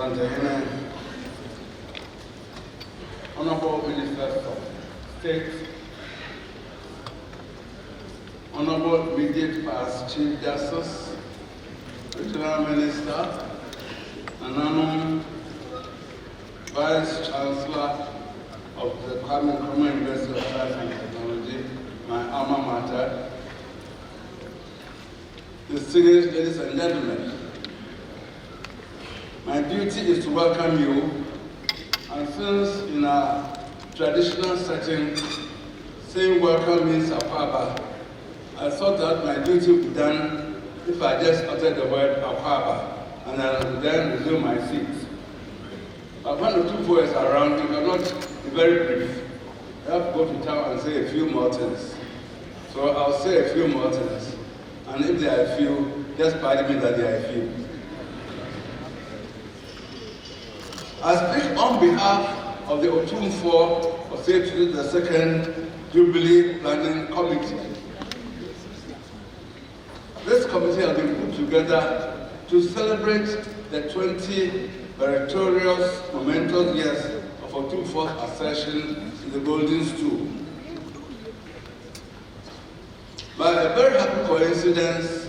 Santahene, Honorable Ministers of State, Honorable Immediate Past Chief Justice, Regional Minister, and Vice Chancellor of the Kwame University of Science and Technology, my alma mater, distinguished ladies and gentlemen, my duty is to welcome you, and since in a traditional setting, saying welcome means Akwaba, I thought that my duty would be done if I just uttered the word Akwaba, and I would then resume my seat. But when the two boys are around, you cannot be very brief. You have to go to town and say a few more things. So I'll say a few more things. And if there are a few, just pardon me that there are a few. I speak on behalf of the Otuo of State the Second Jubilee Planning Committee. This committee has been put together to celebrate the 20 meritorious, momentous years of Otuo's assertion in the Golden Stool. By a very happy coincidence,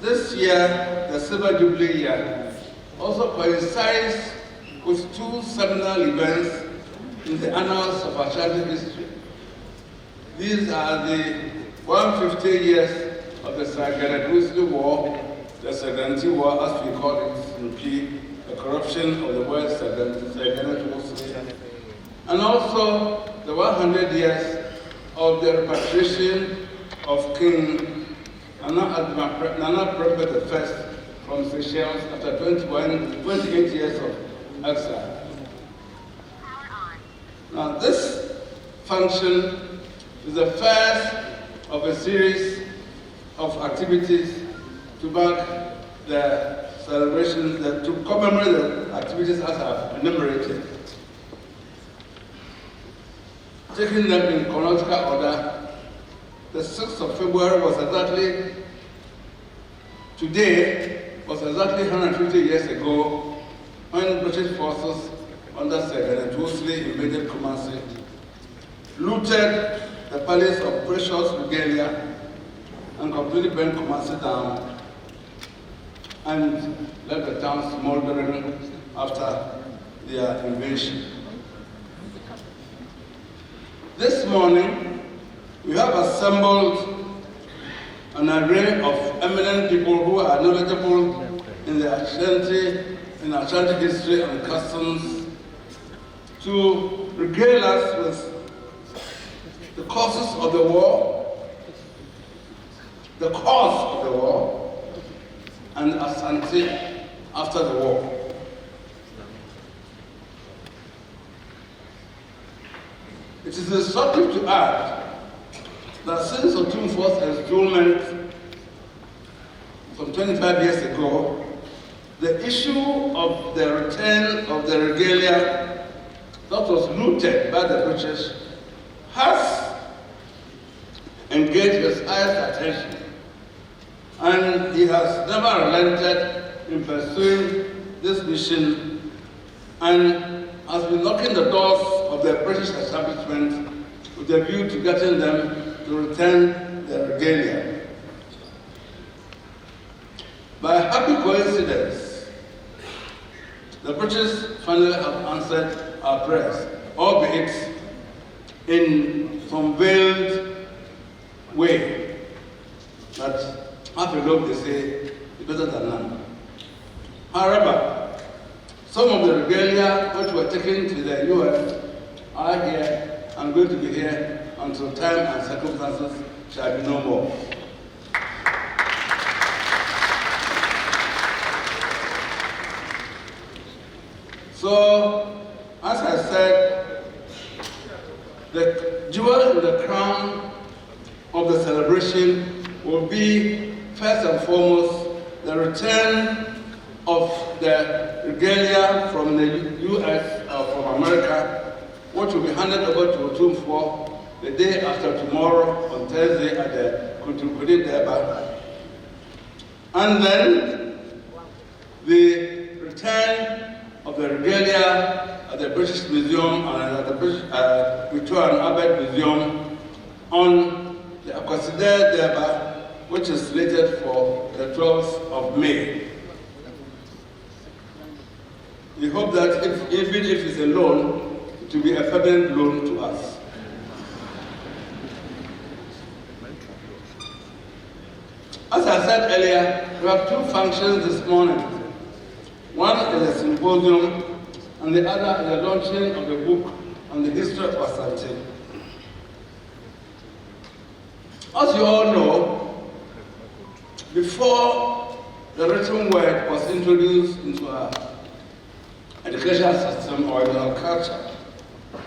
this year, the Silver Jubilee year, also coincides with two seminal events in the annals of Ashanti history. These are the 150 years of the Sagrenti War, the Sagrenti War as we call it in P, the corruption of the word Sagrenti, and also the 100 years of the repatriation of King Nana Prempeh I from Seychelles after 28 years of exile. Now this function is the first of a series of activities to mark the celebrations, to commemorate the activities as I've enumerated. Taking them in chronological order, the 6th of February was exactly, today was exactly 150 years ago when British forces under Sagrenti invaded Kumasi, looted the palace of precious Regalia, and completely burnt Kumasi down, and left the town smoldering after their invasion. This morning, we have assembled an array of eminent people who are knowledgeable in the Ashanti history and customs to regale us with the causes of the war, the cause of the war, and Ashanti after the war. It is instructive to add that since Otuo's enthronement some 25 years ago, the issue of the return of the regalia that was looted by the British has engaged his highest attention, and he has never relented in pursuing this mission and has been knocking the doors of the British establishment with a view to getting them to return the regalia. By a happy coincidence, the British finally have answered our prayers, albeit in some veiled way that half a loaf, they say, is better than none. However, some of the regalia which were taken to the US are here and going to be here until time and circumstances shall be no more. So, as I said, the jewel in the crown of the celebration will be, first and foremost, the return of the regalia from the US, from America, which will be handed over to Otuo the day after tomorrow, on Thursday, at the Kutukudi Deba. And then the return of the Regalia at the British Museum and at the British Victoria and Albert Museum on the Akwasider Deba, which is slated for the 12th of May. We hope that even if it's a loan, it will be a permanent loan to us. As I said earlier, we have two functions this morning. One is a symposium, and the other is the launching of a book on the history of Asante. As you all know, before the written word was introduced into our educational system or in our culture,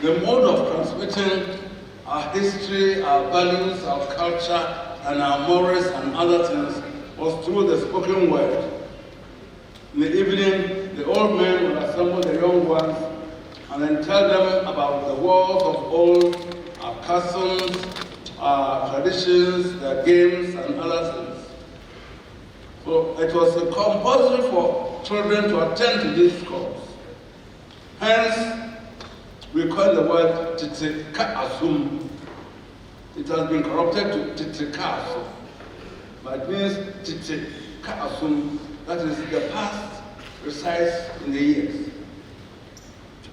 the mode of transmitting our history, our values, our culture, and our morals and other things was through the spoken word. In the evening, the old men would assemble the young ones and then tell them about the wars of old, our customs, our traditions, their games, and other things. So it was compulsory for children to attend to these schools. Hence, we call the word Tite Ka Asum. It has been corrupted to Tite Ka Asum, but it means Tite Ka Asum, that is the past resides in the years.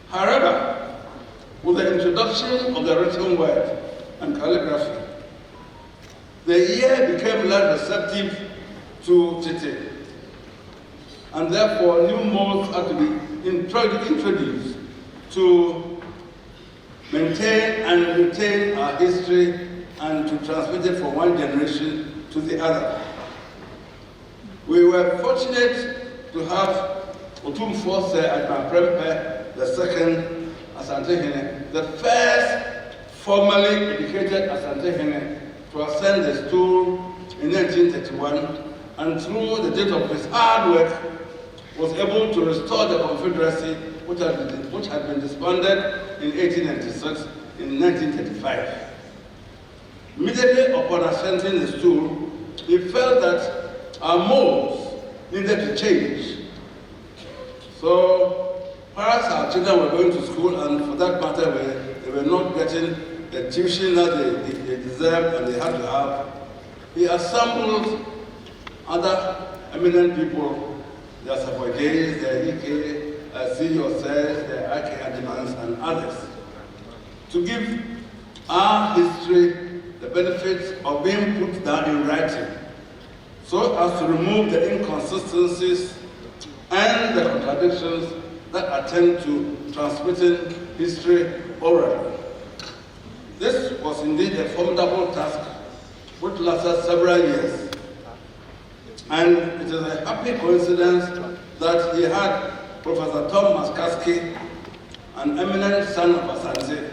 However, with the introduction of the written word and calligraphy, the year became less receptive to Tite, and therefore new modes had to be introduced to maintain and retain our history and to transmit it from one generation to the other. We were fortunate to have Otuo at Prempe, the second Asante Hene, the first formally educated Asante Hene to ascend the stool in 1931, and through the date of his hard work, was able to restore the Confederacy, which had been disbanded in 1896, in 1935. Immediately upon ascending the stool, he felt that our modes needed to change. So perhaps our children were going to school, and for that matter, they were not getting the tuition that they deserved and they had to have. He assembled other eminent people, the Safajays, the Ike, See Yourselves, the Ake Adimans, and others, to give our history the benefits of being put down in writing, so as to remove the inconsistencies and the contradictions that attend to transmitting history orally. This was indeed a formidable task which lasted several years. And it is a happy coincidence that he had Professor Tom Maskaski, an eminent son of Asante,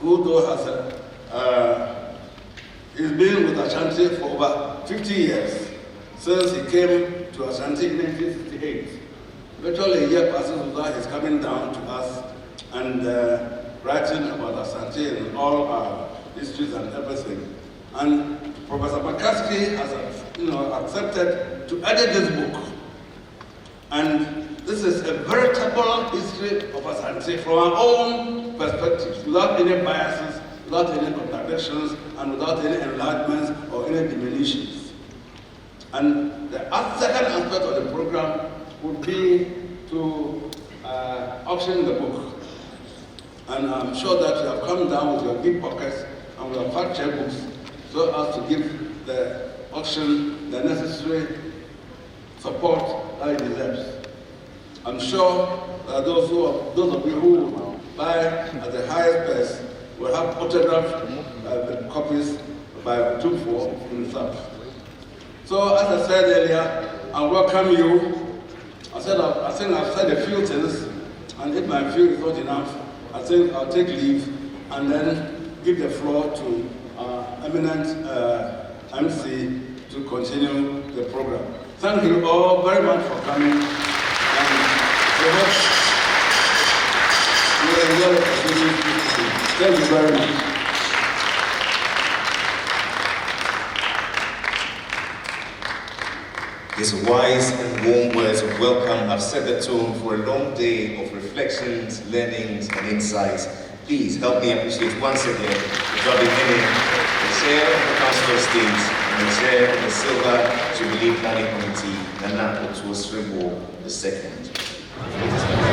who though he's been with Ashanti for over 50 years, since he came to Ashanti in 1968. Virtually a year passes without his coming down to us and writing about Ashanti and all our histories and everything. And Professor Maskaski has accepted to edit this book. And this is a veritable history of Asante from our own perspectives, without any biases, without any contradictions, and without any enlargements or any diminutions. And the second aspect of the program would be to auction the book. And I'm sure that you have come down with your deep pockets and with your fact checkbooks so as to give the auction the necessary support that it deserves. I'm sure that those of you who buy at the highest price will have autographed copies by Otuo himself. So as I said earlier, I welcome you. I think I've said a few things, and if my view is not enough, I think I'll take leave and then give the floor to our eminent MC to continue the program. Thank you all very much for coming, and I hope you will enjoy the opportunity. Thank you very much. His wise and warm words of welcome have set the tone for a long day of reflections, learnings, and insights. Please help me appreciate once again the Jubilee Minute, the Chair of the Council of State, and the Chair of the Silver Jubilee Planning Committee, Nana Otuo Siribeo II.